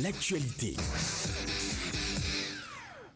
l'actualité.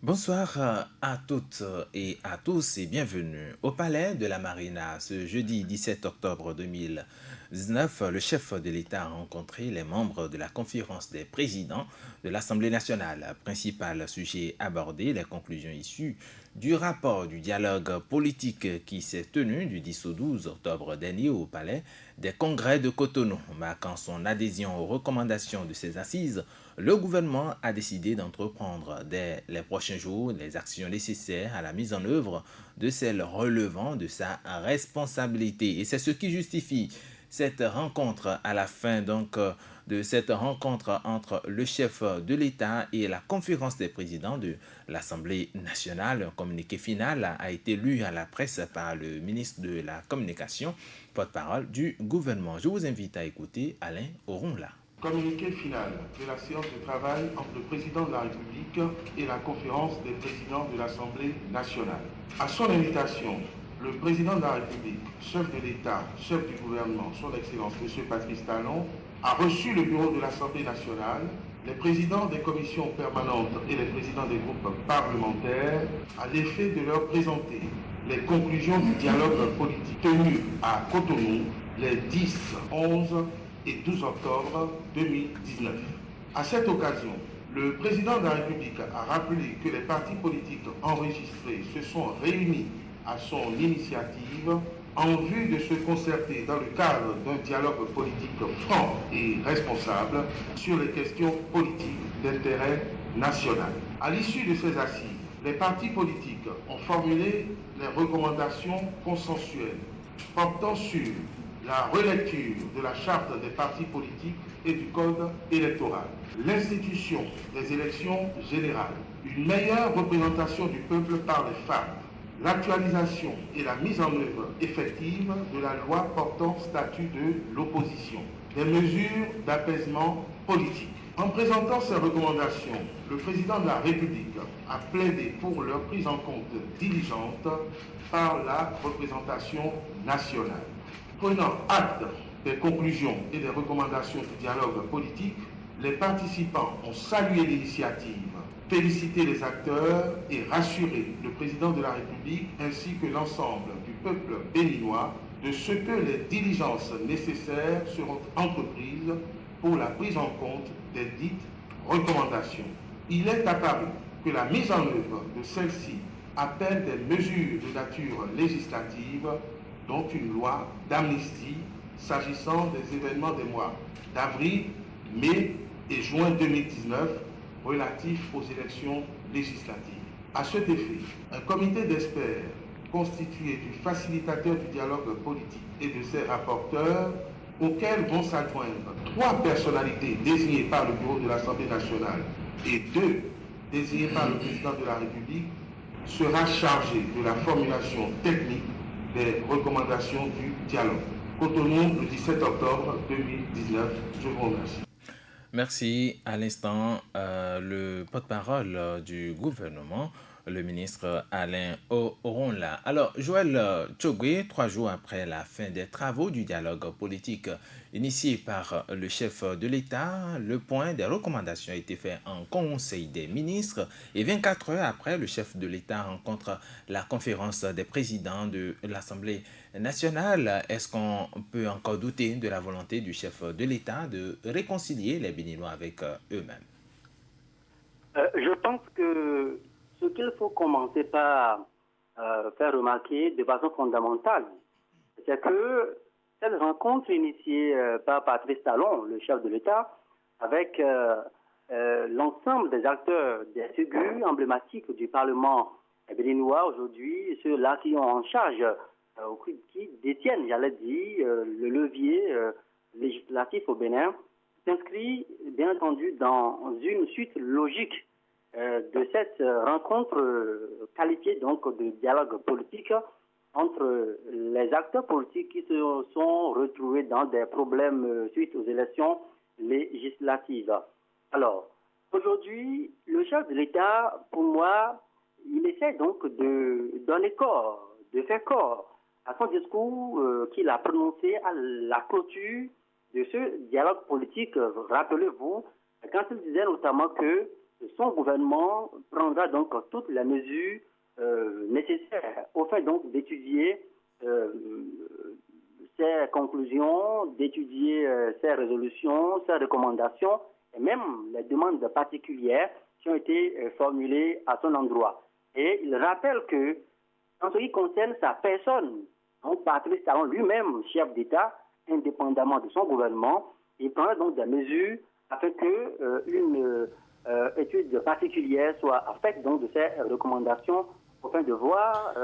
Bonsoir à toutes et à tous et bienvenue au Palais de la Marina. Ce jeudi 17 octobre 2019, le chef de l'État a rencontré les membres de la conférence des présidents de l'Assemblée nationale. Principal sujet abordé, les conclusions issues du rapport du dialogue politique qui s'est tenu du 10 au 12 octobre dernier au Palais des Congrès de Cotonou. Marquant son adhésion aux recommandations de ces assises, le gouvernement a décidé d'entreprendre dès les prochains jours les actions nécessaires à la mise en œuvre de celles relevant de sa responsabilité. Et c'est ce qui justifie cette rencontre à la fin de cette rencontre entre le chef de l'État et la conférence des présidents de l'Assemblée nationale. Un communiqué final a été lu à la presse par le ministre de la Communication, porte-parole du gouvernement. Je vous invite à écouter Alain Oronla. Communiqué final de la séance de travail entre le président de la République et la conférence des présidents de l'Assemblée nationale. À son invitation, le président de la République, chef de l'État, chef du gouvernement, son Excellence M. Patrice Talon, a reçu le bureau de l'Assemblée nationale, les présidents des commissions permanentes et les présidents des groupes parlementaires, à l'effet de leur présenter les conclusions du dialogue politique tenu à Cotonou les 10, 11 et 12 octobre 2019. À cette occasion, le président de la République a rappelé que les partis politiques enregistrés se sont réunis à son initiative en vue de se concerter dans le cadre d'un dialogue politique franc et responsable sur les questions politiques d'intérêt national. À l'issue de ces assises, les partis politiques ont formulé les recommandations consensuelles portant sur la relecture de la charte des partis politiques et du code électoral, l'institution des élections générales, une meilleure représentation du peuple par les femmes, l'actualisation et la mise en œuvre effective de la loi portant statut de l'opposition, des mesures d'apaisement politique. En présentant ces recommandations, le président de la République a plaidé pour leur prise en compte diligente par la représentation nationale. Prenant acte des conclusions et des recommandations du dialogue politique, les participants ont salué l'initiative, félicité les acteurs et rassuré le président de la République ainsi que l'ensemble du peuple béninois de ce que les diligences nécessaires seront entreprises pour la prise en compte des dites recommandations. Il est apparu que la mise en œuvre de celles-ci appelle des mesures de nature législative, dont une loi d'amnistie s'agissant des événements des mois d'avril, mai et juin 2019 relatifs aux élections législatives. À cet effet, un comité d'experts constitué du facilitateur du dialogue politique et de ses rapporteurs, auxquels vont s'adjoindre 3 personnalités désignées par le bureau de l'Assemblée nationale et 2 désignées par le président de la République, sera chargé de la formulation technique des recommandations du dialogue. Cotonou, le 17 octobre 2019. Je vous remercie. Merci. À l'instant, le porte-parole du gouvernement, le ministre Alain Oronla. Alors, Joël Tchogwe, 3 jours après la fin des travaux du dialogue politique initié par le chef de l'État, le point des recommandations a été fait en Conseil des ministres et 24 heures après, le chef de l'État rencontre la conférence des présidents de l'Assemblée nationale. Est-ce qu'on peut encore douter de la volonté du chef de l'État de réconcilier les Béninois avec eux-mêmes? Je pense que ce qu'il faut commencer par faire remarquer de façon fondamentale, c'est que cette rencontre initiée par Patrice Talon, le chef de l'État, avec l'ensemble des acteurs, des figures emblématiques du Parlement béninois aujourd'hui, ceux-là qui ont en charge, qui détiennent, j'allais dire, le levier législatif au Bénin, s'inscrit bien entendu dans une suite logique de cette rencontre qualifiée donc de dialogue politique entre les acteurs politiques qui se sont retrouvés dans des problèmes suite aux élections législatives. Alors, aujourd'hui, le chef de l'État, pour moi, il essaie donc de donner corps, de faire corps à son discours qu'il a prononcé à la clôture de ce dialogue politique. Rappelez-vous, quand il disait notamment que son gouvernement prendra donc toutes les mesures nécessaires au fait donc d'étudier ses conclusions, d'étudier ses résolutions, ses recommandations et même les demandes particulières qui ont été formulées à son endroit. Et il rappelle que, en ce qui concerne sa personne, donc Patrice Talon lui-même, chef d'État, indépendamment de son gouvernement, il prendra donc des mesures afin qu'une étude particulière soit faite donc de ces recommandations afin de voir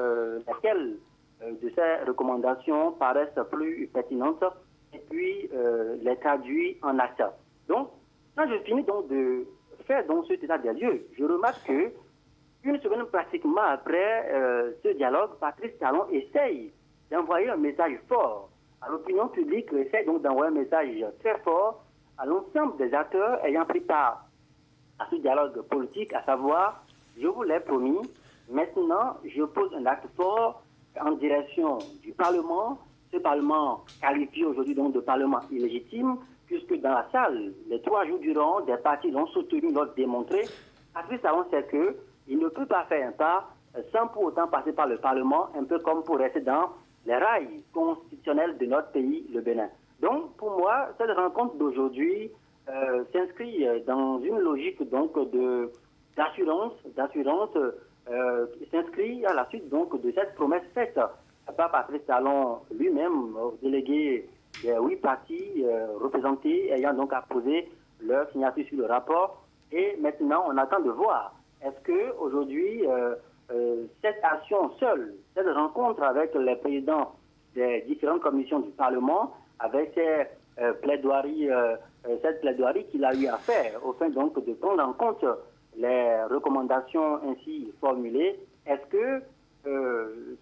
laquelle de ces recommandations paraissent plus pertinentes et puis les traduire en actes. Donc, quand je finis donc de faire donc cet état des lieux, je remarque que une semaine pratiquement après ce dialogue, Patrice Talon essaye d'envoyer un message fort à l'opinion publique, essaye donc d'envoyer un message très fort à l'ensemble des acteurs ayant pris part à ce dialogue politique, à savoir, je vous l'ai promis, maintenant je pose un acte fort en direction du Parlement, ce Parlement qualifié aujourd'hui donc de Parlement illégitime, puisque dans la salle, les 3 jours durant, des partis l'ont soutenu, l'ont démontré. Patrice Talon sait qu'il ne peut pas faire un pas sans pour autant passer par le Parlement, un peu comme pour rester dans les rails constitutionnels de notre pays, le Bénin. Donc, pour moi, cette rencontre d'aujourd'hui s'inscrit dans une logique donc d'assurance, s'inscrit à la suite donc de cette promesse faite par Patrice Talon lui-même, délégué des 8 partis représentés, ayant donc apposé leur signature sur le rapport. Et maintenant, on attend de voir est-ce que aujourd'hui cette action seule, cette rencontre avec les présidents des différentes commissions du Parlement, avec cette plaidoirie qu'il a eu à faire, au fin donc de prendre en compte les recommandations ainsi formulées, est-ce que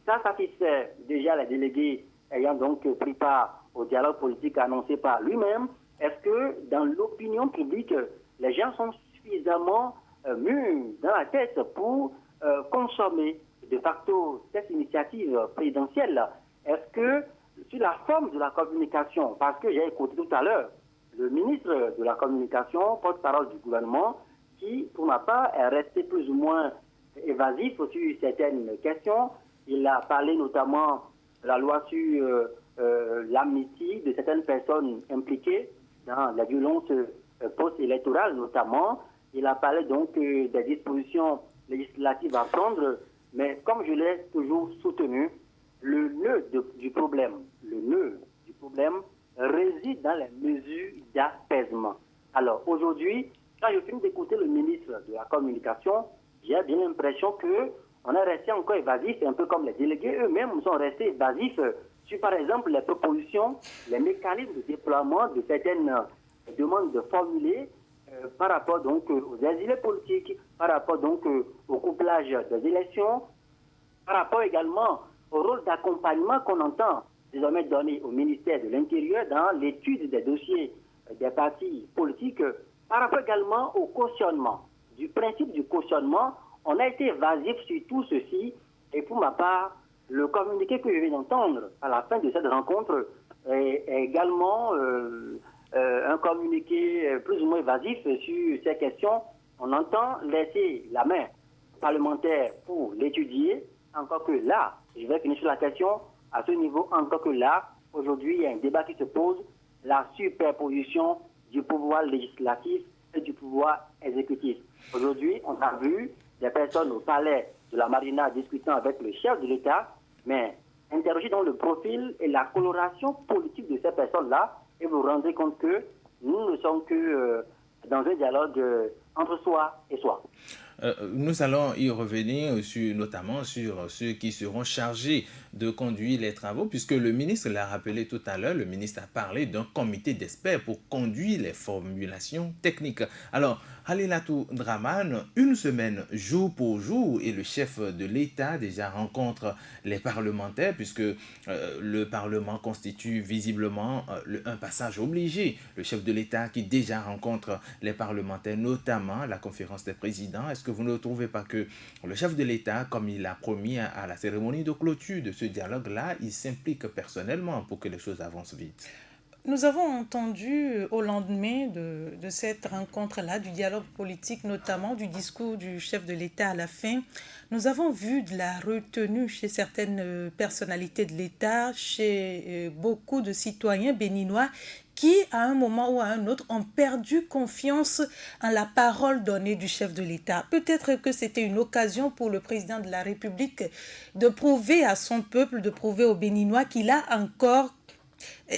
ça satisfait déjà les délégués ayant donc pris part au dialogue politique annoncé par lui-même? Est-ce que dans l'opinion publique, les gens sont suffisamment mûrs dans la tête pour consommer de facto cette initiative présidentielle? Est-ce que sur la forme de la communication, parce que j'ai écouté tout à l'heure le ministre de la Communication, porte-parole du gouvernement, qui, pour ma part, est resté plus ou moins évasif sur certaines questions. Il a parlé notamment de la loi sur l'amnistie de certaines personnes impliquées dans la violence post-électorale notamment. Il a parlé donc des dispositions législatives à prendre, mais comme je l'ai toujours soutenu, le nœud du problème réside dans les mesures d'apaisement. Alors aujourd'hui, quand je finis d'écouter le ministre de la Communication, j'ai bien l'impression qu'on est resté encore évasif, un peu comme les délégués eux-mêmes sont restés évasifs sur, par exemple, les propositions, les mécanismes de déploiement de certaines demandes formulées par rapport donc aux exilés politiques, par rapport donc au couplage des élections, par rapport également au rôle d'accompagnement qu'on entend désormais donné au ministère de l'Intérieur dans l'étude des dossiers des partis politiques, par rapport également au cautionnement. Du principe du cautionnement, on a été évasif sur tout ceci, et pour ma part, le communiqué que je viens d'entendre à la fin de cette rencontre est également un communiqué plus ou moins évasif sur ces questions. On entend laisser la main parlementaire pour l'étudier, encore que là, je vais finir sur la question, à ce niveau, encore que là, aujourd'hui, il y a un débat qui se pose, la superposition du pouvoir législatif et du pouvoir exécutif. Aujourd'hui, on a vu des personnes au palais de la Marina discutant avec le chef de l'État, mais interrogez donc le profil et la coloration politique de ces personnes-là, et vous vous rendez compte que nous ne sommes que dans un dialogue entre soi et soi. Nous allons y revenir notamment sur ceux qui seront chargés de conduire les travaux, puisque le ministre l'a rappelé tout à l'heure, le ministre a parlé d'un comité d'experts pour conduire les formulations techniques. Alors, Halilatu Draman, une semaine jour pour jour, et le chef de l'État déjà rencontre les parlementaires, puisque le Parlement constitue visiblement un passage obligé. Le chef de l'État qui déjà rencontre les parlementaires, notamment la conférence des présidents. Est-ce que vous ne trouvez pas que le chef de l'État, comme il l'a promis à la cérémonie de clôture de ce dialogue-là, il s'implique personnellement pour que les choses avancent vite? Nous avons entendu au lendemain de cette rencontre-là, du dialogue politique, notamment du discours du chef de l'État à la fin, nous avons vu de la retenue chez certaines personnalités de l'État, chez beaucoup de citoyens béninois qui, à un moment ou à un autre, ont perdu confiance en la parole donnée du chef de l'État. Peut-être que c'était une occasion pour le président de la République de prouver à son peuple, de prouver aux Béninois qu'il a encore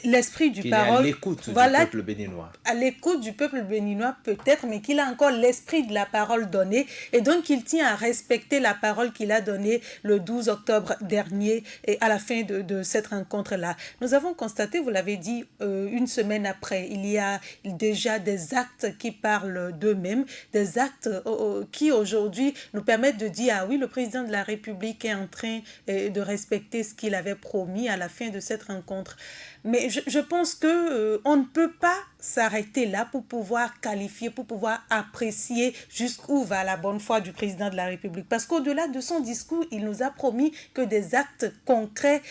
l'esprit du Qu'il est à parole, l'écoute voilà, du peuple béninois. à l'écoute du peuple béninois peut-être, mais qu'il a encore l'esprit de la parole donnée et donc qu'il tient à respecter la parole qu'il a donnée le 12 octobre dernier et à la fin de cette rencontre-là. Nous avons constaté, vous l'avez dit, une semaine après, il y a déjà des actes qui parlent d'eux-mêmes, des actes qui aujourd'hui nous permettent de dire, ah oui, le président de la République est en train de respecter ce qu'il avait promis à la fin de cette rencontre. Mais je pense que on ne peut pas s'arrêter là pour pouvoir qualifier, pour pouvoir apprécier jusqu'où va la bonne foi du président de la République. Parce qu'au-delà de son discours, il nous a promis que des actes concrets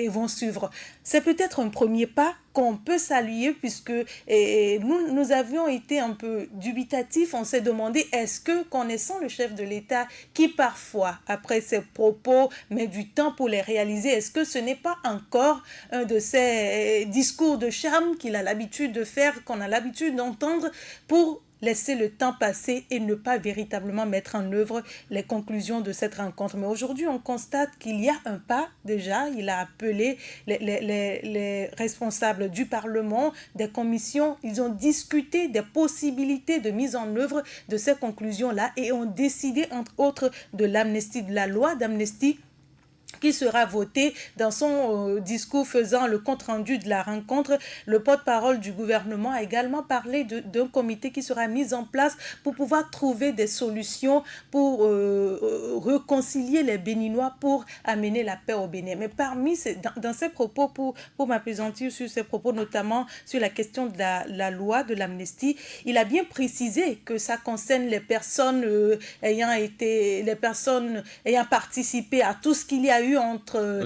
vont suivre. C'est peut-être un premier pas qu'on peut saluer puisque nous avions été un peu dubitatifs. On s'est demandé, est-ce que, connaissant le chef de l'État qui parfois, après ses propos, met du temps pour les réaliser, est-ce que ce n'est pas encore un de ces discours de charme qu'il a l'habitude de faire, qu'on a l'habitude d'entendre pour laisser le temps passer et ne pas véritablement mettre en œuvre les conclusions de cette rencontre. Mais aujourd'hui, on constate qu'il y a un pas déjà. Il a appelé les responsables du Parlement, des commissions. Ils ont discuté des possibilités de mise en œuvre de ces conclusions-là et ont décidé, entre autres, de l'amnistie, de la loi d'amnistie qui sera voté. Dans son discours faisant le compte-rendu de la rencontre, le porte-parole du gouvernement a également parlé d'un comité qui sera mis en place pour pouvoir trouver des solutions pour réconcilier les Béninois, pour amener la paix au Bénin. Mais parmi dans ces propos, pour m'appesantir sur ces propos, notamment sur la question de la loi de l'amnistie, il a bien précisé que ça concerne les personnes ayant participé à tout ce qu'il y a eu entre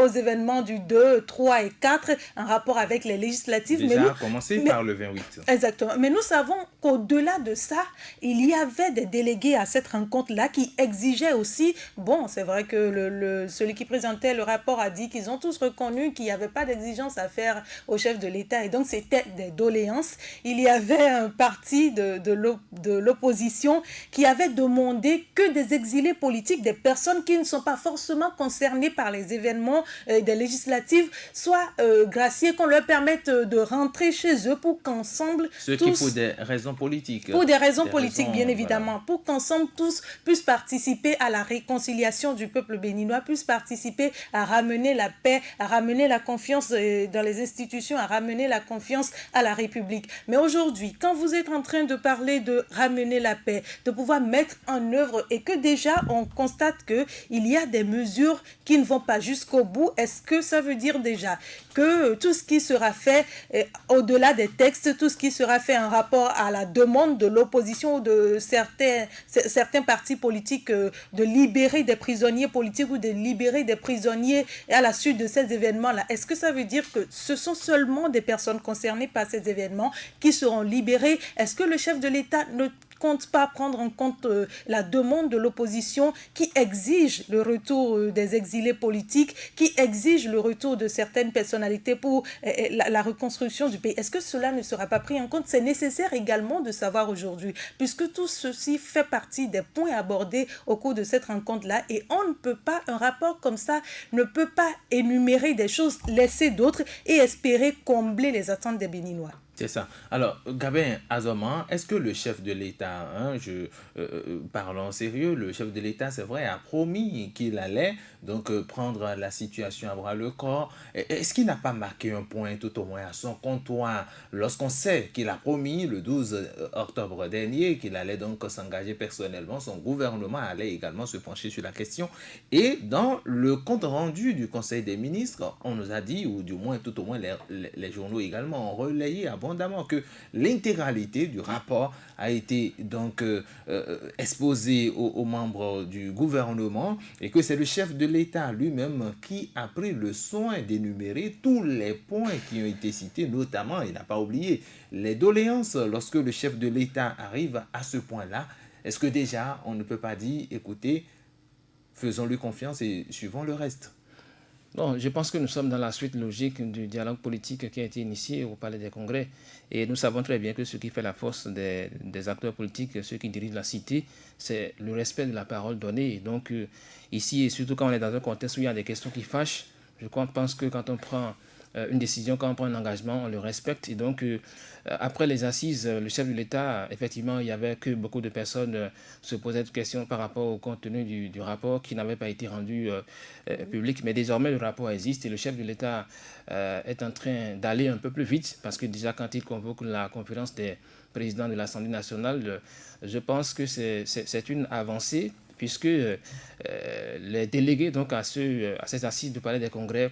aux événements du 2, 3 et 4 en rapport avec les législatives. Déjà, commencer par le 28. Exactement. Mais nous savons qu'au-delà de ça, il y avait des délégués à cette rencontre-là qui exigeaient aussi, bon, c'est vrai que celui qui présentait le rapport a dit qu'ils ont tous reconnu qu'il n'y avait pas d'exigence à faire au chef de l'État et donc c'était des doléances. Il y avait un parti de l'opposition qui avait demandé que des exilés politiques, des personnes qui ne sont pas forcément concernés par les événements des législatives soient graciés, qu'on leur permette de rentrer chez eux pour qu'ensemble Pour des raisons politiques. Pour des raisons politiques, bien évidemment. Voilà. Pour qu'ensemble tous puissent participer à la réconciliation du peuple béninois, puissent participer à ramener la paix, à ramener la confiance dans les institutions, à ramener la confiance à la République. Mais aujourd'hui, quand vous êtes en train de parler de ramener la paix, de pouvoir mettre en œuvre et que déjà on constate qu'il y a des mesures qui ne vont pas jusqu'au bout, est-ce que ça veut dire déjà que tout ce qui sera fait au-delà des textes, tout ce qui sera fait en rapport à la demande de l'opposition ou de certains partis politiques de libérer des prisonniers politiques ou de libérer des prisonniers à la suite de ces événements-là, est-ce que ça veut dire que ce sont seulement des personnes concernées par ces événements qui seront libérées? Est-ce que le chef de l'État ne compte pas prendre en compte la demande de l'opposition qui exige le retour des exilés politiques, qui exige le retour de certaines personnalités pour la reconstruction du pays? Est-ce que cela ne sera pas pris en compte? C'est nécessaire également de savoir aujourd'hui, puisque tout ceci fait partie des points abordés au cours de cette rencontre-là et on ne peut pas, un rapport comme ça ne peut pas énumérer des choses, laisser d'autres et espérer combler les attentes des Béninois. C'est ça. Alors, Gabin Azoman, est-ce que le chef de l'État, parlons sérieux, le chef de l'État, c'est vrai, a promis qu'il allait donc prendre la situation à bras le corps. Est-ce qu'il n'a pas marqué un point tout au moins à son comptoir lorsqu'on sait qu'il a promis le 12 octobre dernier qu'il allait donc s'engager personnellement, son gouvernement allait également se pencher sur la question et dans le compte rendu du Conseil des ministres, on nous a dit, ou du moins tout au moins les journaux également ont relayé à bon abondamment, que l'intégralité du rapport a été donc exposée aux membres du gouvernement et que c'est le chef de l'État lui-même qui a pris le soin d'énumérer tous les points qui ont été cités, notamment, il n'a pas oublié, les doléances. Lorsque le chef de l'État arrive à ce point-là, est-ce que déjà on ne peut pas dire, écoutez, faisons-lui confiance et suivons le reste? Non, je pense que nous sommes dans la suite logique du dialogue politique qui a été initié au Palais des Congrès. Et nous savons très bien que ce qui fait la force des acteurs politiques, ceux qui dirigent la cité, c'est le respect de la parole donnée. Et donc, ici, et surtout quand on est dans un contexte où il y a des questions qui fâchent, je pense que quand on prend une décision, quand on prend un engagement, on le respecte. Et donc, après les assises, le chef de l'État, effectivement, il y avait que beaucoup de personnes se posaient des questions par rapport au contenu du rapport qui n'avait pas été rendu public. Mais désormais, le rapport existe et le chef de l'État est en train d'aller un peu plus vite parce que déjà, quand il convoque la conférence des présidents de l'Assemblée nationale, je pense que c'est une avancée puisque les délégués donc, à ces assises du Palais des Congrès,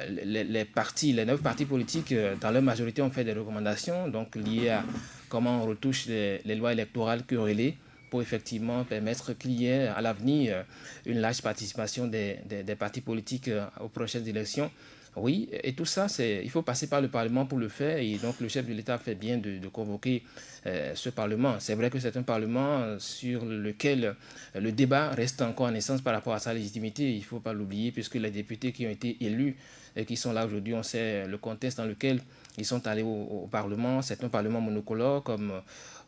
les 9 partis politiques, dans leur majorité, ont fait des recommandations donc, liées à comment on retouche les lois électorales querellées pour effectivement permettre qu'il y ait à l'avenir une large participation des partis politiques aux prochaines élections. Oui, et tout ça, il faut passer par le Parlement pour le faire. Et donc, le chef de l'État fait bien de convoquer ce Parlement. C'est vrai que c'est un Parlement sur lequel le débat reste encore en essence par rapport à sa légitimité. Il ne faut pas l'oublier, puisque les députés qui ont été élus et qui sont là aujourd'hui, on sait le contexte dans lequel ils sont allés au Parlement. C'est un Parlement monocolore, comme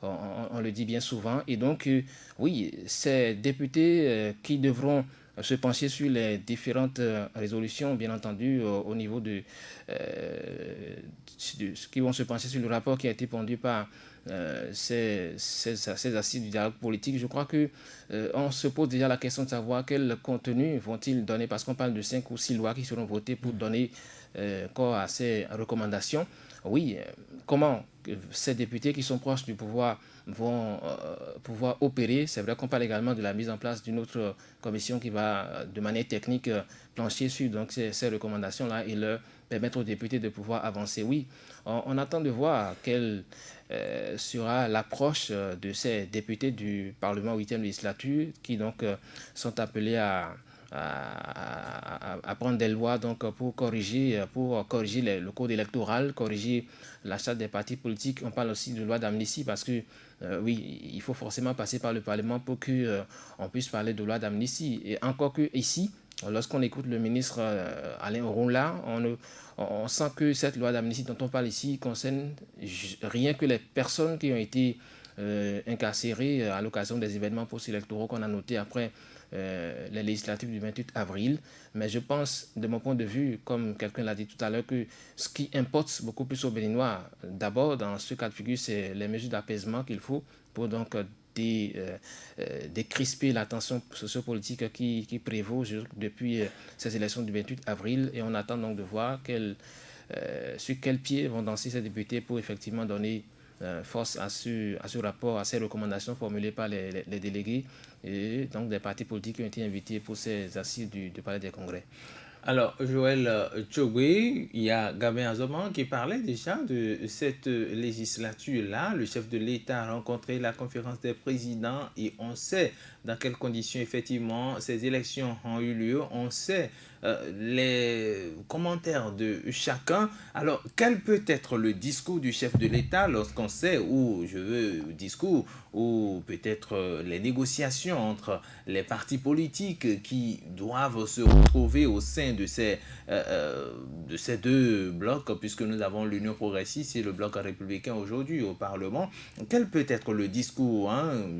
on le dit bien souvent. Et donc, oui, ces députés qui devront se pencher sur les différentes résolutions, bien entendu, au niveau qui vont se pencher sur le rapport qui a été pondu par ces assises du dialogue politique. Je crois qu'on se pose déjà la question de savoir quel contenu vont-ils donner, parce qu'on parle de 5 ou 6 lois qui seront votées pour donner corps à ces recommandations. Oui, comment ces députés qui sont proches du pouvoir vont pouvoir opérer. C'est vrai qu'on parle également de la mise en place d'une autre commission qui va, de manière technique, plancher sur donc, ces recommandations-là et leur permettre aux députés de pouvoir avancer. Oui, on attend de voir quelle sera l'approche de ces députés du Parlement 8e législature qui donc sont appelés à prendre des lois donc, pour corriger le code électoral, corriger la charte des partis politiques. On parle aussi de loi d'amnistie parce que oui, il faut forcément passer par le Parlement pour qu'on puisse parler de loi d'amnistie. Et encore que ici, lorsqu'on écoute le ministre Alain Ronla, on sent que cette loi d'amnistie dont on parle ici concerne rien que les personnes qui ont été incarcérées à l'occasion des événements post-électoraux qu'on a notés après les législatives du 28 avril. Mais je pense, de mon point de vue, comme quelqu'un l'a dit tout à l'heure, que ce qui importe beaucoup plus aux Béninois, d'abord, dans ce cas de figure, c'est les mesures d'apaisement qu'il faut pour donc décrisper la tension sociopolitique qui prévaut depuis ces élections du 28 avril. Et on attend donc de voir sur quel pied vont danser ces députés pour effectivement donner force à ce rapport, à ces recommandations formulées par les délégués et donc des partis politiques qui ont été invités pour ces assises du Palais des Congrès. Alors, Joël Tchogwe, il y a Gabin Azoman qui parlait déjà de cette législature-là. Le chef de l'État a rencontré la conférence des présidents et on sait dans quelles conditions, effectivement, ces élections ont eu lieu. On sait les commentaires de chacun. Alors, quel peut être le discours du chef de l'État lorsqu'on sait discours ou peut-être les négociations entre les partis politiques qui doivent se retrouver au sein de ces deux blocs, puisque nous avons l'Union progressiste et le bloc républicain aujourd'hui au Parlement. Quel peut être le discours,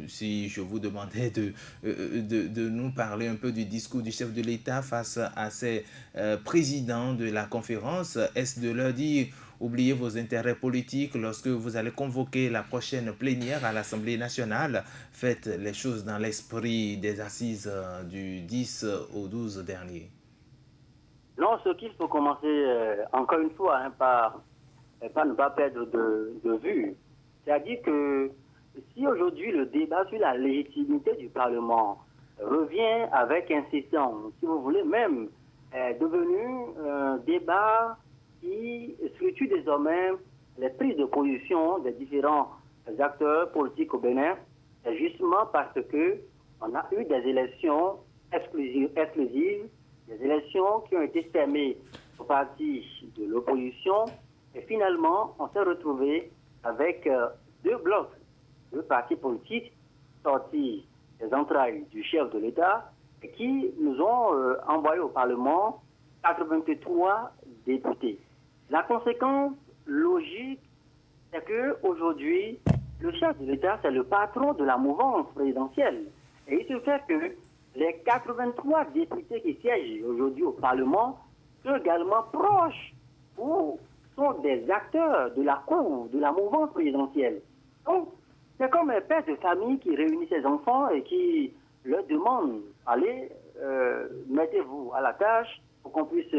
si je vous demandais de nous parler un peu du discours du chef de l'État face à ces présidents de la conférence? Est-ce de leur dire oubliez vos intérêts politiques lorsque vous allez convoquer la prochaine plénière à l'Assemblée nationale? Faites les choses dans l'esprit des assises du 10 au 12 dernier. Non, ce qu'il faut commencer, encore une fois, par ne pas perdre de vue. C'est-à-dire que si aujourd'hui le débat sur la légitimité du Parlement revient avec insistance, si vous voulez, même est devenu un débat qui structure désormais les prises de position des différents acteurs politiques au Bénin, c'est justement parce que on a eu des élections exclusives, des élections qui ont été fermées aux partis de l'opposition, et finalement, on s'est retrouvé avec deux blocs, deux partis politiques sortis des entrailles du chef de l'État et qui nous ont envoyé au Parlement 83 députés. La conséquence logique, c'est qu'aujourd'hui, le chef de l'État, c'est le patron de la mouvance présidentielle. Et il se fait que les 83 députés qui siègent aujourd'hui au Parlement sont également proches ou sont des acteurs de la cour, de la mouvance présidentielle. Donc, c'est comme un père de famille qui réunit ses enfants et qui leur demande, allez, mettez-vous à la tâche pour qu'on puisse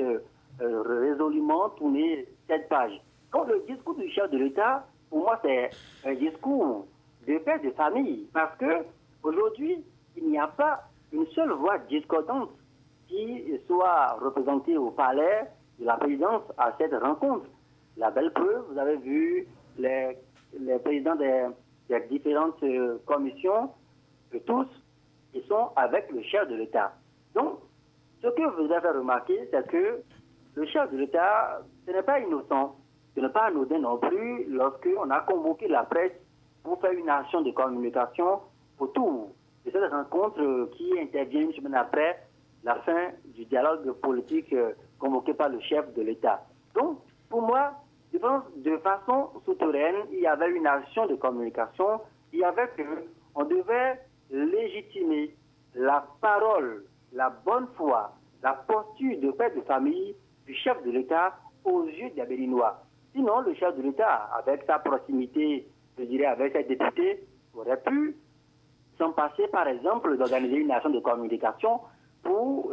résolument tourner cette page. Donc, le discours du chef de l'État, pour moi, c'est un discours de père de famille, parce que aujourd'hui, il n'y a pas une seule voix discordante qui soit représentée au palais de la présidence à cette rencontre. La belle preuve, vous avez vu les présidents des différentes commissions, tous, ils sont avec le chef de l'État. Donc, ce que vous avez remarqué, c'est que le chef de l'État, ce n'est pas innocent, ce n'est pas anodin non plus lorsqu'on a convoqué la presse pour faire une action de communication autour de cette rencontre qui intervient une semaine après la fin du dialogue politique convoqué par le chef de l'État. Donc, pour moi, je pense de façon souterraine, il y avait une action de communication, il y avait qu'on devait légitimer la parole, la bonne foi, la posture de père de famille du chef de l'État aux yeux des Béninois. Sinon, le chef de l'État, avec sa proximité, je dirais, avec ses députés, aurait pu s'en passer, par exemple, d'organiser une action de communication pour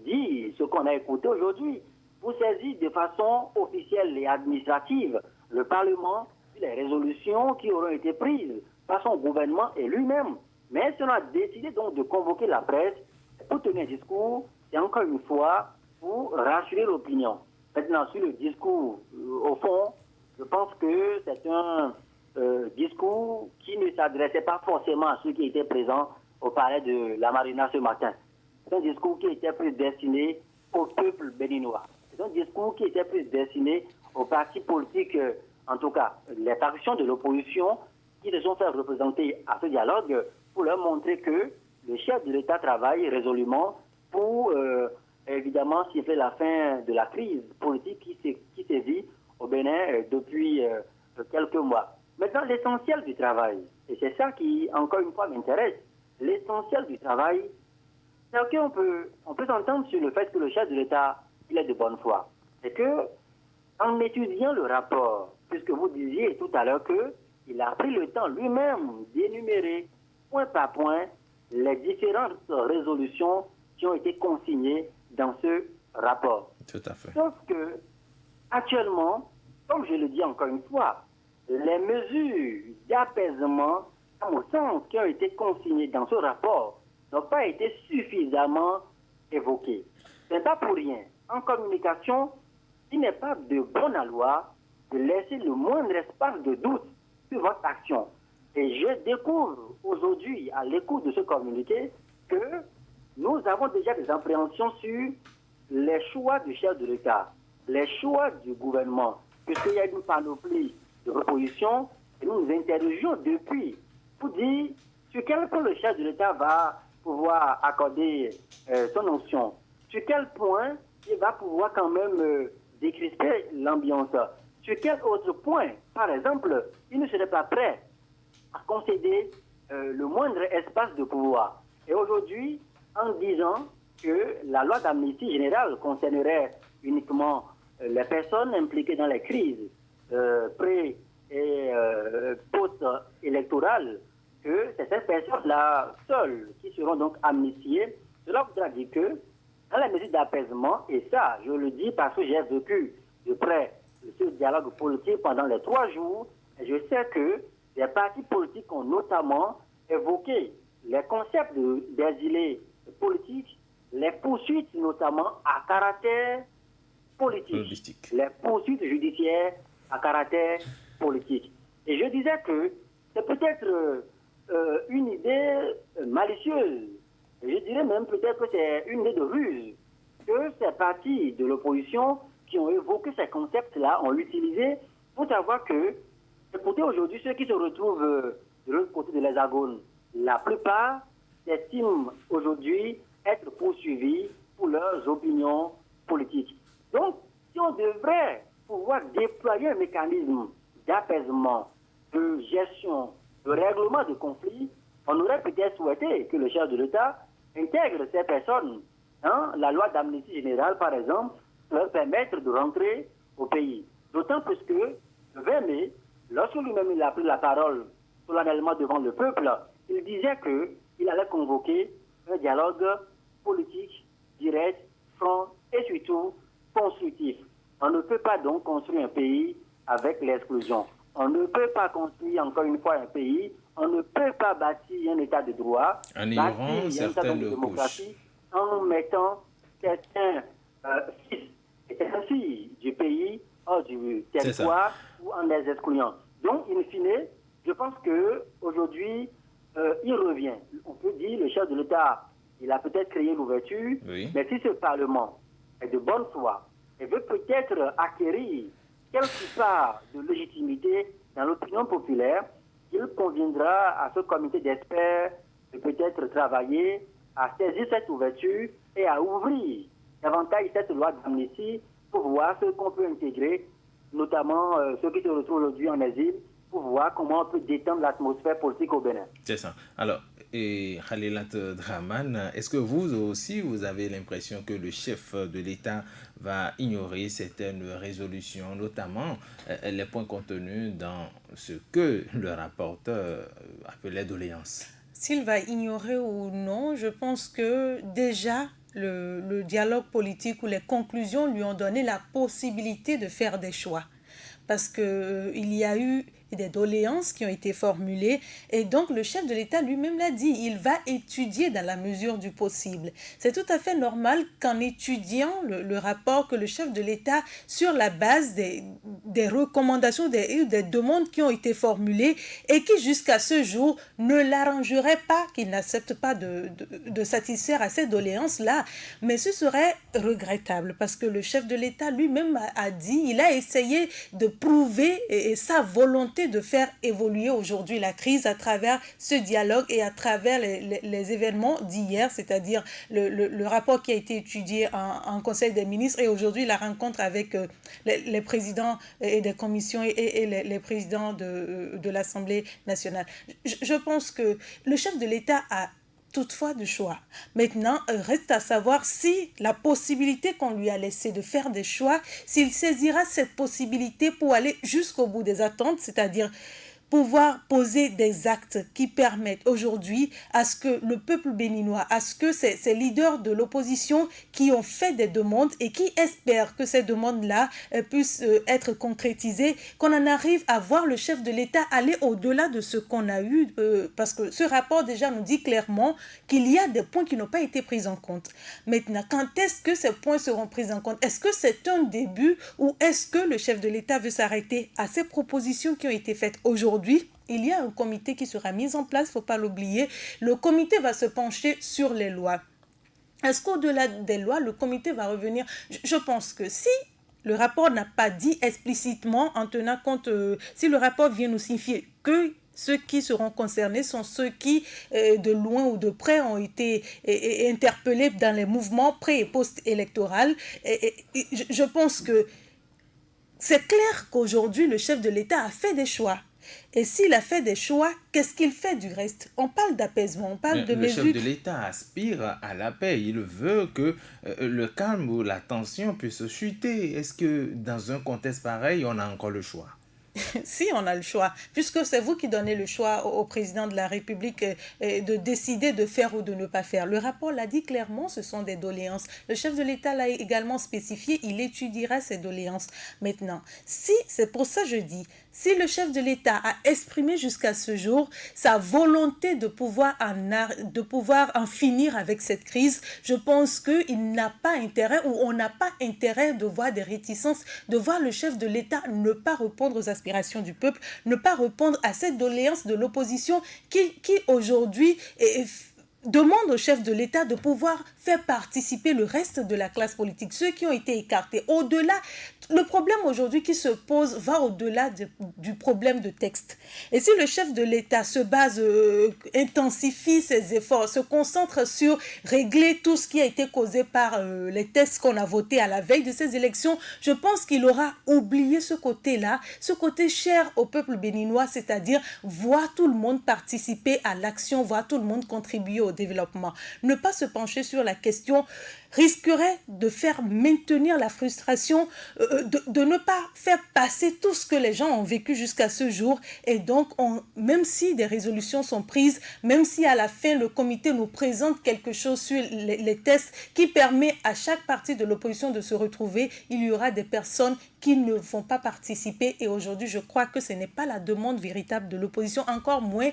dire ce qu'on a écouté aujourd'hui, pour saisir de façon officielle et administrative le Parlement sur les résolutions qui auront été prises par son gouvernement et lui-même. Mais si on a décidé donc de convoquer la presse pour tenir un discours, c'est encore une fois pour rassurer l'opinion. Maintenant, sur le discours, au fond, je pense que c'est un discours qui ne s'adressait pas forcément à ceux qui étaient présents au palais de la Marina ce matin. C'est un discours qui était plus destiné au peuple béninois. C'est un discours qui était plus destiné aux partis politiques, en tout cas les factions de l'opposition, qui se sont fait représenter à ce dialogue pour leur montrer que le chef de l'État travaille résolument pour évidemment siffler la fin de la crise politique qui sévit au Bénin depuis quelques mois. Maintenant, l'essentiel du travail, et c'est ça qui, encore une fois, m'intéresse, l'essentiel du travail, c'est qu'on peut s'entendre sur le fait que le chef de l'État, il est de bonne foi. C'est que, en étudiant le rapport, puisque vous disiez tout à l'heure qu'il a pris le temps lui-même d'énumérer, point par point, les différentes résolutions qui ont été consignées dans ce rapport. Tout à fait. Sauf que, actuellement, comme je le dis encore une fois, les mesures d'apaisement, à mon sens, qui ont été consignées dans ce rapport, n'ont pas été suffisamment évoquées. Ce n'est pas pour rien. En communication, il n'est pas de bonne loi de laisser le moindre espace de doute sur votre action. Et je découvre aujourd'hui, à l'écoute de ce communiqué, que nous avons déjà des appréhensions sur les choix du chef de l'État, les choix du gouvernement, puisqu'il y a une panoplie de propositions, et nous nous interrogeons depuis pour dire sur quel point le chef de l'État va pouvoir accorder son onction, sur quel point il va pouvoir quand même décrisper l'ambiance, sur quel autre point, par exemple, il ne serait pas prêt à concéder le moindre espace de pouvoir. Et aujourd'hui, en disant que la loi d'amnistie générale concernerait uniquement les personnes impliquées dans les crises pré- et post-électorales, que c'est ces personnes-là seules qui seront donc amnistiées. Cela voudra dire que dans la mesure d'apaisement, et ça, je le dis parce que j'ai vécu de près ce dialogue politique pendant les 3 jours, et je sais que les partis politiques ont notamment évoqué les concepts d'exilés politiques, les poursuites notamment à caractère politique, les poursuites judiciaires à caractère politique. Et je disais que c'est peut-être une idée malicieuse. Et je dirais même peut-être que c'est une idée de ruse que ces partis de l'opposition qui ont évoqué ces concepts-là ont utilisé pour savoir que, écoutez, aujourd'hui, ceux qui se retrouvent de l'autre côté de l'hexagone, la plupart estiment aujourd'hui être poursuivis pour leurs opinions politiques. Donc, si on devrait pouvoir déployer un mécanisme d'apaisement, de gestion, de règlement de conflits, on aurait peut-être souhaité que le chef de l'État intègre ces personnes. La loi d'amnistie générale, par exemple, leur permettre de rentrer au pays. D'autant plus que, le 20 mai, lorsque lui-même il a pris la parole solennellement devant le peuple, il disait qu'il allait convoquer un dialogue politique, direct, franc et surtout constructif. On ne peut pas donc construire un pays avec l'exclusion. On ne peut pas construire encore une fois un pays, on ne peut pas bâtir un état de droit, en ignorant certaines de démocratie, en mettant certains fils et certaines filles du pays hors du territoire ou en les excluant. Donc, in fine, je pense qu'aujourd'hui, il revient. On peut dire le chef de l'État, il a peut-être créé l'ouverture, mais si ce Parlement est de bonne foi et veut peut-être acquérir quelque part de légitimité dans l'opinion populaire, il conviendra à ce comité d'experts de peut-être travailler à saisir cette ouverture et à ouvrir davantage cette loi d'amnistie pour voir ce qu'on peut intégrer, notamment ceux qui se retrouvent aujourd'hui en exil, pour voir comment on peut détendre l'atmosphère politique au Bénin. C'est ça. Alors, Khalilat Draman, est-ce que vous aussi, vous avez l'impression que le chef de l'État va ignorer certaines résolutions, notamment les points contenus dans ce que le rapporteur appelait doléances? S'il va ignorer ou non, je pense que déjà le dialogue politique ou les conclusions lui ont donné la possibilité de faire des choix. Parce qu'il y a eu des doléances qui ont été formulées et donc le chef de l'État lui-même l'a dit, il va étudier dans la mesure du possible. C'est tout à fait normal qu'en étudiant le rapport que le chef de l'État, sur la base des recommandations, des demandes qui ont été formulées et qui jusqu'à ce jour ne l'arrangeraient pas, qu'il n'accepte pas de satisfaire à ces doléances-là. Mais ce serait regrettable parce que le chef de l'État lui-même a dit, il a essayé de prouver sa volonté de faire évoluer aujourd'hui la crise à travers ce dialogue et à travers les événements d'hier, c'est-à-dire le rapport qui a été étudié en Conseil des ministres et aujourd'hui la rencontre avec les présidents et des commissions et les présidents de l'Assemblée nationale. Je pense que le chef de l'État a toutefois du choix. Maintenant, reste à savoir si la possibilité qu'on lui a laissée de faire des choix, s'il saisira cette possibilité pour aller jusqu'au bout des attentes, c'est-à-dire pouvoir poser des actes qui permettent aujourd'hui à ce que le peuple béninois, à ce que ces leaders de l'opposition qui ont fait des demandes et qui espèrent que ces demandes-là puissent être concrétisées, qu'on en arrive à voir le chef de l'État aller au-delà de ce qu'on a eu, parce que ce rapport déjà nous dit clairement qu'il y a des points qui n'ont pas été pris en compte. Maintenant, quand est-ce que ces points seront pris en compte? Est-ce que c'est un début ou est-ce que le chef de l'État veut s'arrêter à ces propositions qui ont été faites aujourd'hui? Il y a un comité qui sera mis en place, il ne faut pas l'oublier. Le comité va se pencher sur les lois. Est-ce qu'au-delà des lois, le comité va revenir? Je pense que si le rapport n'a pas dit explicitement, en tenant compte, si le rapport vient nous signifier que ceux qui seront concernés sont ceux qui, de loin ou de près, ont été interpellés dans les mouvements pré- et post-électoraux, je pense que c'est clair qu'aujourd'hui, le chef de l'État a fait des choix. Et s'il a fait des choix, qu'est-ce qu'il fait du reste? On parle d'apaisement, on parle de mesures... Le chef de l'État aspire à la paix. Il veut que le calme ou la tension puisse chuter. Est-ce que dans un contexte pareil, on a encore le choix? Si, on a le choix, puisque c'est vous qui donnez le choix au président de la République de décider de faire ou de ne pas faire. Le rapport l'a dit clairement, ce sont des doléances. Le chef de l'État l'a également spécifié, il étudiera ces doléances. Maintenant, si, c'est pour ça que je dis, Si le chef de l'État a exprimé jusqu'à ce jour sa volonté de pouvoir en finir avec cette crise, je pense qu'il n'a pas intérêt, ou on n'a pas intérêt de voir des réticences, de voir le chef de l'État ne pas répondre aux aspirations du peuple, ne pas répondre à cette doléance de l'opposition qui aujourd'hui demande au chef de l'État de pouvoir faire participer le reste de la classe politique, ceux qui ont été écartés. Au-delà, le problème aujourd'hui qui se pose va au-delà du problème de texte. Et si le chef de l'État se base, intensifie ses efforts, se concentre sur régler tout ce qui a été causé par les textes qu'on a votés à la veille de ces élections, je pense qu'il aura oublié ce côté-là, ce côté cher au peuple béninois, c'est-à-dire voir tout le monde participer à l'action, voir tout le monde contribuer au développement. Ne pas se pencher sur la question risquerait de faire maintenir la frustration, de ne pas faire passer tout ce que les gens ont vécu jusqu'à ce jour. Et donc, même si des résolutions sont prises, même si à la fin le comité nous présente quelque chose sur les tests qui permet à chaque parti de l'opposition de se retrouver, il y aura des personnes qui ne vont pas participer. Et aujourd'hui, je crois que ce n'est pas la demande véritable de l'opposition, encore moins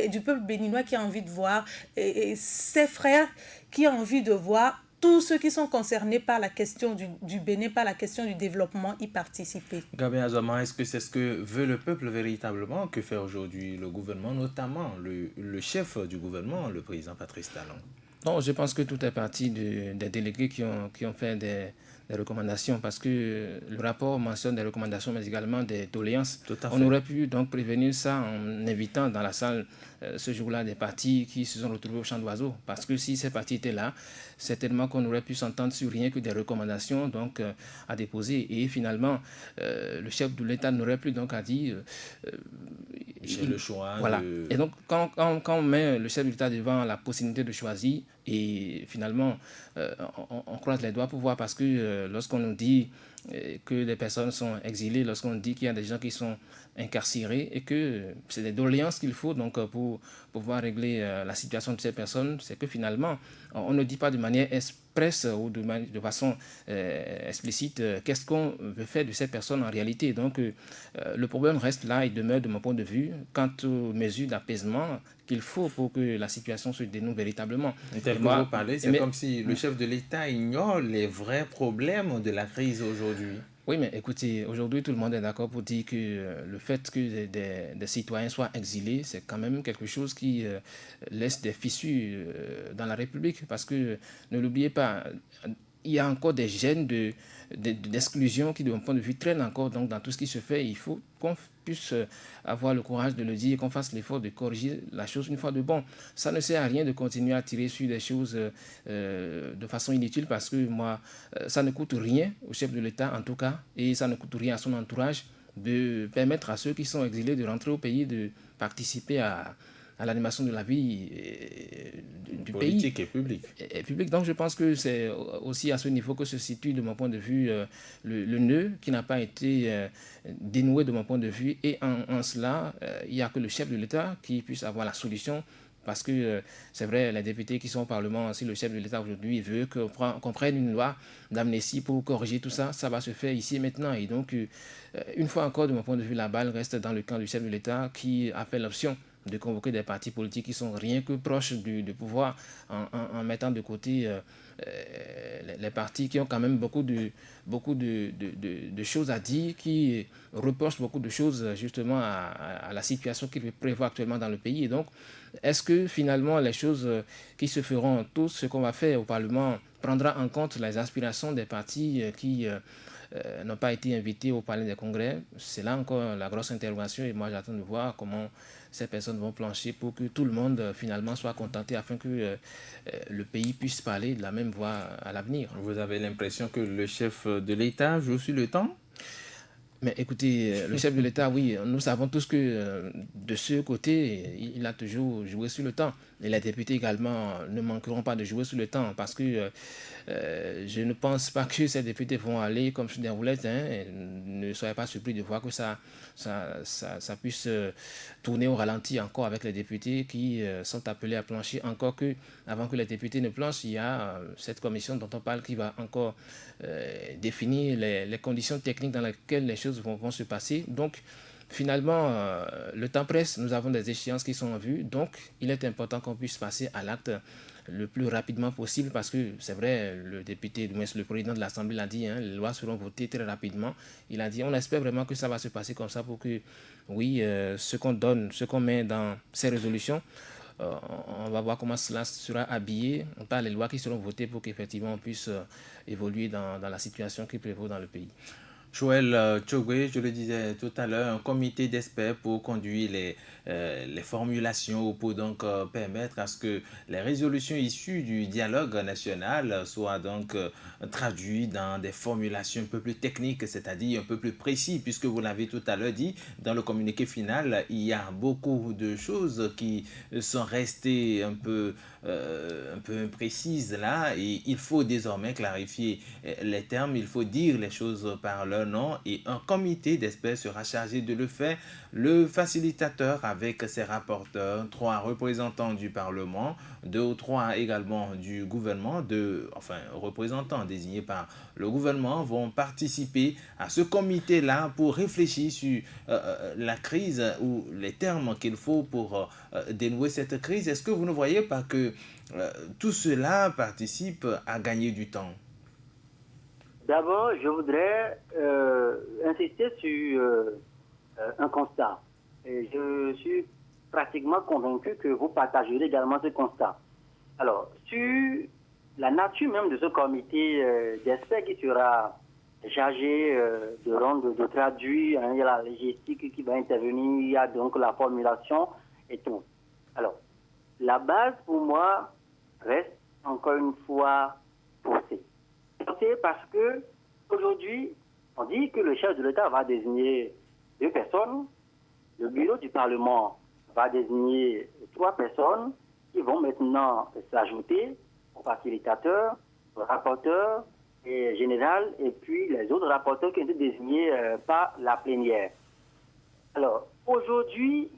du peuple béninois qui a envie de voir ses frères, qui a envie de voir tous ceux qui sont concernés par la question du Bénin, par la question du développement, y participer. Gabin Azama, est-ce que c'est ce que veut le peuple véritablement? Que fait aujourd'hui le gouvernement, notamment le chef du gouvernement, le président Patrice Talon? Non, je pense que tout est parti des délégués qui ont fait des recommandations, parce que le rapport mentionne des recommandations, mais également des doléances. On aurait pu donc prévenir ça en invitant dans la salle ce jour-là des partis qui se sont retrouvés au champ d'oiseaux, parce que si ces partis étaient là, certainement qu'on aurait pu s'entendre sur rien que des recommandations donc à déposer, et finalement le chef de l'État n'aurait plus donc à dire j'ai le choix. Voilà. Et donc quand on met le chef de l'État devant la possibilité de choisir, et finalement on croise les doigts pour voir, parce que lorsqu'on nous dit que des personnes sont exilées, lorsqu'on dit qu'il y a des gens qui sont incarcérés, et que c'est des doléances qu'il faut donc pour pouvoir régler la situation de ces personnes, c'est que finalement on ne dit pas de manière expresse ou de façon explicite qu'est-ce qu'on veut faire de ces personnes en réalité. Donc le problème reste là et demeure de mon point de vue quant aux mesures d'apaisement qu'il faut pour que la situation se dénoue véritablement. Vous parlez, c'est comme si le chef de l'État ignore les vrais problèmes de la crise aujourd'hui. Oui, mais écoutez, aujourd'hui, tout le monde est d'accord pour dire que le fait que des citoyens soient exilés, c'est quand même quelque chose qui laisse des fissures dans la République. Parce que, ne l'oubliez pas, il y a encore des gènes d'exclusion qui, de mon point de vue, traînent encore donc, dans tout ce qui se fait. Il faut qu'on puisse avoir le courage de le dire, qu'on fasse l'effort de corriger la chose une fois de bon. Ça ne sert à rien de continuer à tirer sur des choses de façon inutile, parce que ça ne coûte rien au chef de l'État en tout cas, et ça ne coûte rien à son entourage de permettre à ceux qui sont exilés de rentrer au pays, de participer à l'animation de la vie du pays. Politique et publique. Et public. Donc je pense que c'est aussi à ce niveau que se situe de mon point de vue le nœud qui n'a pas été dénoué de mon point de vue. Et en cela, il n'y a que le chef de l'État qui puisse avoir la solution. Parce que c'est vrai, les députés qui sont au Parlement, si le chef de l'État aujourd'hui veut qu'on prenne une loi d'amnistie pour corriger tout ça, ça va se faire ici et maintenant. Et donc, une fois encore, de mon point de vue, la balle reste dans le camp du chef de l'État qui a fait l'option de convoquer des partis politiques qui sont rien que proches du pouvoir, en mettant de côté les partis qui ont quand même beaucoup de choses à dire, qui reprochent beaucoup de choses justement à la situation qui prévoit actuellement dans le pays. Et donc, est-ce que finalement les choses qui se feront, tout ce qu'on va faire au Parlement prendra en compte les aspirations des partis qui n'ont pas été invités au Palais des Congrès? C'est là encore la grosse interrogation, et moi j'attends de voir comment ces personnes vont plancher pour que tout le monde finalement soit contenté, afin que le pays puisse parler de la même voix à l'avenir. Vous avez l'impression que le chef de l'État joue sur le temps? Mais écoutez, le chef de l'État, oui, nous savons tous que de ce côté, il a toujours joué sur le temps. Et les députés également ne manqueront pas de jouer sur le temps, parce que je ne pense pas que ces députés vont aller comme sur des roulettes. Ne soyez pas surpris de voir que ça puisse tourner au ralenti encore avec les députés qui sont appelés à plancher. Encore que, avant que les députés ne planchent, il y a cette commission dont on parle qui va encore définir les conditions techniques dans lesquelles les choses vont se passer. Donc, finalement, le temps presse, nous avons des échéances qui sont en vue, donc il est important qu'on puisse passer à l'acte le plus rapidement possible parce que c'est vrai, le député, le président de l'Assemblée l'a dit, les lois seront votées très rapidement. Il a dit, on espère vraiment que ça va se passer comme ça pour que, oui, ce qu'on donne, ce qu'on met dans ces résolutions, on va voir comment cela sera habillé par les lois qui seront votées pour qu'effectivement on puisse évoluer dans la situation qui prévaut dans le pays. Joël Tchogwe, je le disais tout à l'heure, un comité d'experts pour conduire les formulations ou pour donc permettre à ce que les résolutions issues du dialogue national soient donc traduites dans des formulations un peu plus techniques, c'est-à-dire un peu plus précises, puisque vous l'avez tout à l'heure dit, dans le communiqué final, il y a beaucoup de choses qui sont restées un peu imprécises là, et il faut désormais clarifier les termes, il faut dire les choses par leur nom, et un comité d'experts sera chargé de le faire. Le facilitateur avec ses rapporteurs, 3 représentants du Parlement, 2 ou 3 également du gouvernement, représentants désignés par le gouvernement vont participer à ce comité-là pour réfléchir sur la crise ou les termes qu'il faut pour dénouer cette crise. Est-ce que vous ne voyez pas que tout cela participe à gagner du temps? D'abord, je voudrais insister sur un constat. Et je suis pratiquement convaincu que vous partagerez également ce constat. Alors, sur la nature même de ce comité d'experts qui sera chargé de traduire, il y a la logistique qui va intervenir, il y a donc la formulation et tout. Alors, la base pour moi reste encore une fois poussée. Parce que aujourd'hui, on dit que le chef de l'État va désigner 2 personnes, le bureau du Parlement va désigner 3 personnes qui vont maintenant s'ajouter au facilitateur, au rapporteur et général, et puis les autres rapporteurs qui ont été désignés par la plénière. Alors, aujourd'hui,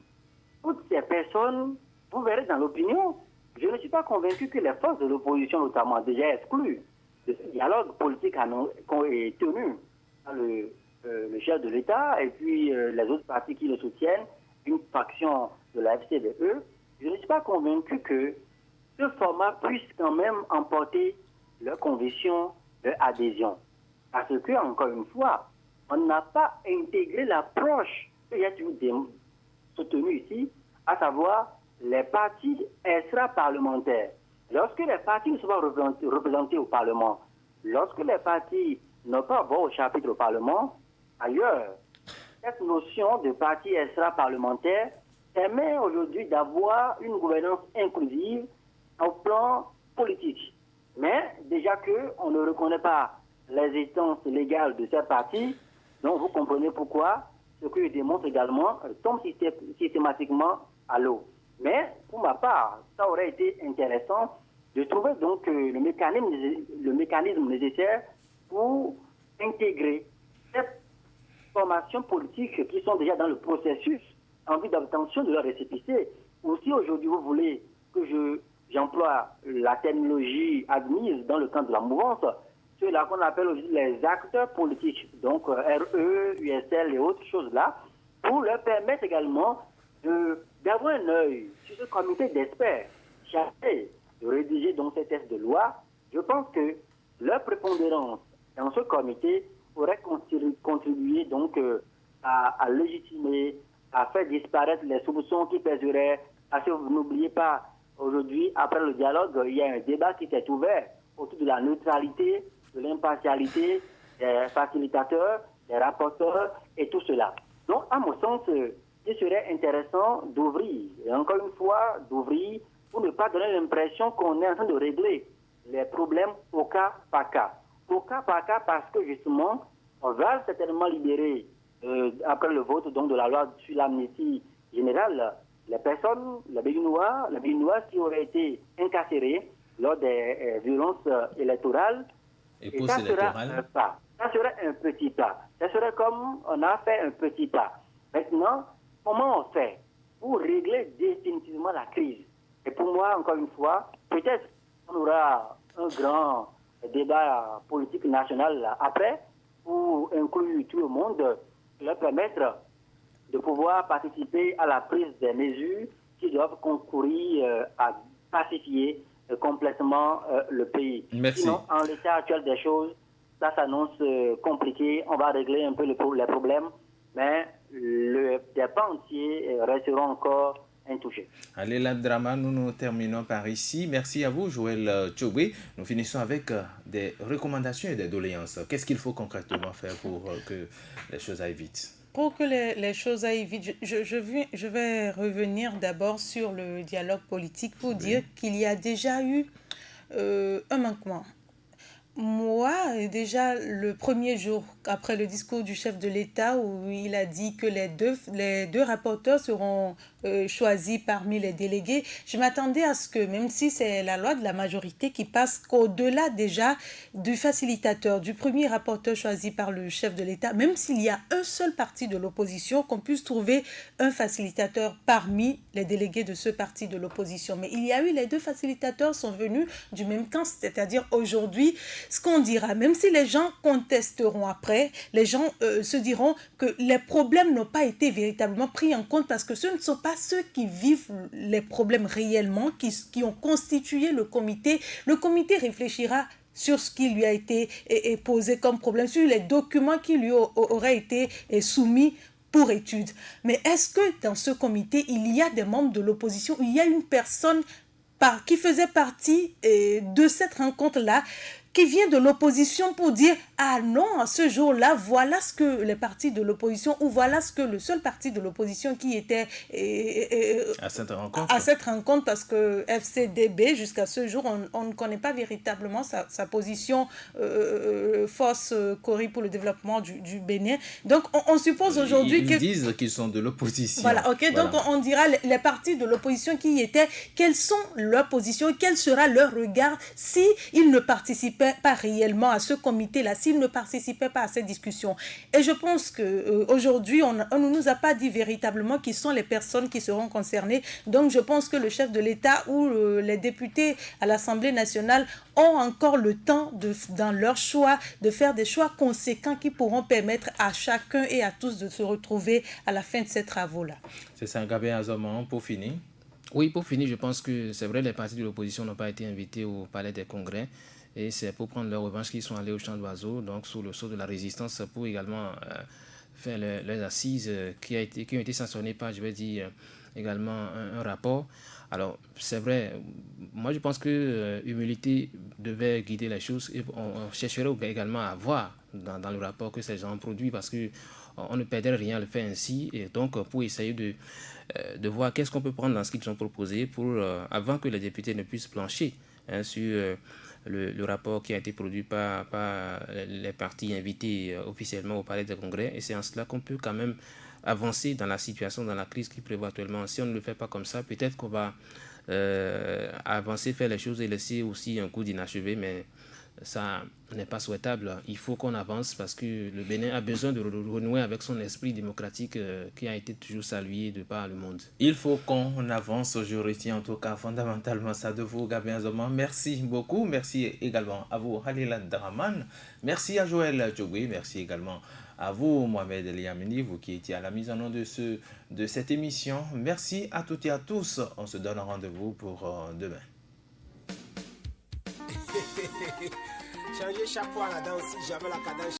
toutes ces personnes, vous verrez dans l'opinion, je ne suis pas convaincu que les forces de l'opposition, notamment, déjà exclues de ce dialogue politique est tenu par le chef de l'État et puis les autres partis qui le soutiennent, une faction de la FCDE, je ne suis pas convaincu que ce format puisse quand même emporter leur conviction, leur adhésion. Parce que, encore une fois, on n'a pas intégré l'approche qu'il y a soutenue ici, à savoir les partis extra-parlementaires. Lorsque les partis ne sont pas représentés au Parlement, lorsque les partis n'ont pas voix au chapitre au Parlement, ailleurs, cette notion de parti extra-parlementaire permet aujourd'hui d'avoir une gouvernance inclusive au plan politique. Mais déjà qu'on ne reconnaît pas les instances légales de ces partis, donc vous comprenez pourquoi ce que je démontre également tombe systématiquement à l'eau. Mais pour ma part, ça aurait été intéressant de trouver donc le mécanisme nécessaire pour intégrer cette formation politique qui sont déjà dans le processus en vue d'obtention de leur récépissé. Ou si aujourd'hui vous voulez que j'emploie la terminologie admise dans le cadre de la mouvance, ceux-là qu'on appelle aussi les acteurs politiques, donc RE, USL et autres choses là, pour leur permettre également d'avoir un œil sur ce comité d'experts chargé de rédiger donc ces textes de loi. Je pense que leur prépondérance dans ce comité pourrait contribuer donc à légitimer, à faire disparaître les soupçons qui pèseraient. Parce que vous n'oubliez pas, aujourd'hui, après le dialogue, il y a un débat qui s'est ouvert autour de la neutralité, de l'impartialité des facilitateurs, des rapporteurs et tout cela. Donc, à mon sens, il serait intéressant d'ouvrir, et encore une fois, d'ouvrir pour ne pas donner l'impression qu'on est en train de régler les problèmes au cas par cas. Au cas par cas parce que justement, on va certainement libérer, après le vote donc, de la loi sur l'amnistie générale, les personnes, les Béninois qui auraient été incarcérés lors des violences électorales. Et ça sera un pas. Ça serait un petit pas. Ça serait comme on a fait un petit pas. Maintenant, comment on fait pour régler définitivement la crise? Et pour moi, encore une fois, peut-être on aura un grand débat politique national après pour inclure tout le monde, leur permettre de pouvoir participer à la prise des mesures qui doivent concourir à pacifier complètement le pays. Merci. Sinon, en l'état actuel des choses, ça s'annonce compliqué. On va régler un peu les problèmes, mais les pans entiers resteront encore intouchés. Allez, Draman, nous terminons par ici. Merci à vous, Joël Tchobé. Nous finissons avec des recommandations et des doléances. Qu'est-ce qu'il faut concrètement faire pour que les choses aillent vite? Pour que les choses aillent vite, je vais revenir d'abord sur le dialogue politique pour dire qu'il y a déjà eu un manquement. Moi, déjà le premier jour après le discours du chef de l'État où il a dit que les deux rapporteurs seront choisis parmi les délégués, je m'attendais à ce que, même si c'est la loi de la majorité qui passe, qu'au-delà déjà du facilitateur, du premier rapporteur choisi par le chef de l'État, même s'il y a un seul parti de l'opposition, qu'on puisse trouver un facilitateur parmi les délégués de ce parti de l'opposition. Mais il y a eu, les deux facilitateurs sont venus du même camp, c'est-à-dire aujourd'hui, ce qu'on dira, même si les gens contesteront après, les gens se diront que les problèmes n'ont pas été véritablement pris en compte parce que ce ne sont pas ceux qui vivent les problèmes réellement, qui ont constitué le comité. Le comité réfléchira sur ce qui lui a été posé comme problème, sur les documents qui lui auraient été soumis pour étude. Mais est-ce que dans ce comité, il y a des membres de l'opposition, il y a une personne qui faisait partie de cette rencontre-là, qui vient de l'opposition pour dire « Ah non, à ce jour-là, voilà ce que les partis de l'opposition, ou voilà ce que le seul parti de l'opposition qui était à cette rencontre, parce que FCDB, jusqu'à ce jour, on ne connaît pas véritablement sa position force Cori pour le développement du Bénin. Donc, on suppose aujourd'hui ils disent qu'ils sont de l'opposition. Voilà, ok. Voilà. Donc, on dira les partis de l'opposition qui y étaient, quelles sont leurs positions, quel sera leur regard s'ils ne participaient pas réellement à ce comité-là, s'ils ne participaient pas à ces discussions. Et je pense qu'aujourd'hui, on ne nous a pas dit véritablement qui sont les personnes qui seront concernées. Donc, je pense que le chef de l'État ou les députés à l'Assemblée nationale ont encore le temps, dans leur choix, de faire des choix conséquents qui pourront permettre à chacun et à tous de se retrouver à la fin de ces travaux-là. C'est ça, Gabriel Azoman, pour finir. Oui, pour finir, je pense que c'est vrai, les partis de l'opposition n'ont pas été invités au Palais des Congrès. Et c'est pour prendre leur revanche qu'ils sont allés au Champ d'Oiseaux, donc sous le sceau de la résistance, pour également faire les assises qui ont été sanctionnées par, je vais dire, également un rapport. Alors, c'est vrai, moi je pense que l'humilité devait guider les choses et on chercherait également à voir dans le rapport que ces gens ont produit parce qu'on ne perdrait rien à le faire ainsi. Et donc, pour essayer de voir qu'est-ce qu'on peut prendre dans ce qu'ils ont proposé avant que les députés ne puissent plancher sur le rapport qui a été produit par les partis invités officiellement au Palais des Congrès. Et c'est en cela qu'on peut quand même avancer dans la situation, dans la crise qui prévoit actuellement. Si on ne le fait pas comme ça, peut-être qu'on va avancer, faire les choses et laisser aussi un coup d'inachevé, mais ça n'est pas souhaitable. Il faut qu'on avance parce que le Bénin a besoin de renouer avec son esprit démocratique qui a été toujours salué de par le monde. Il faut qu'on avance, je retiens en tout cas fondamentalement ça de vous, Gabriel Azoman. Merci beaucoup. Merci également à vous, Halila Draman. Merci à Joël Tchobé. Merci également à vous, Mohamed Eliamini, vous qui étiez à la mise en œuvre de cette émission. Merci à toutes et à tous. On se donne rendez-vous pour demain. Changer chaque fois la danse, si j'avais la cadence.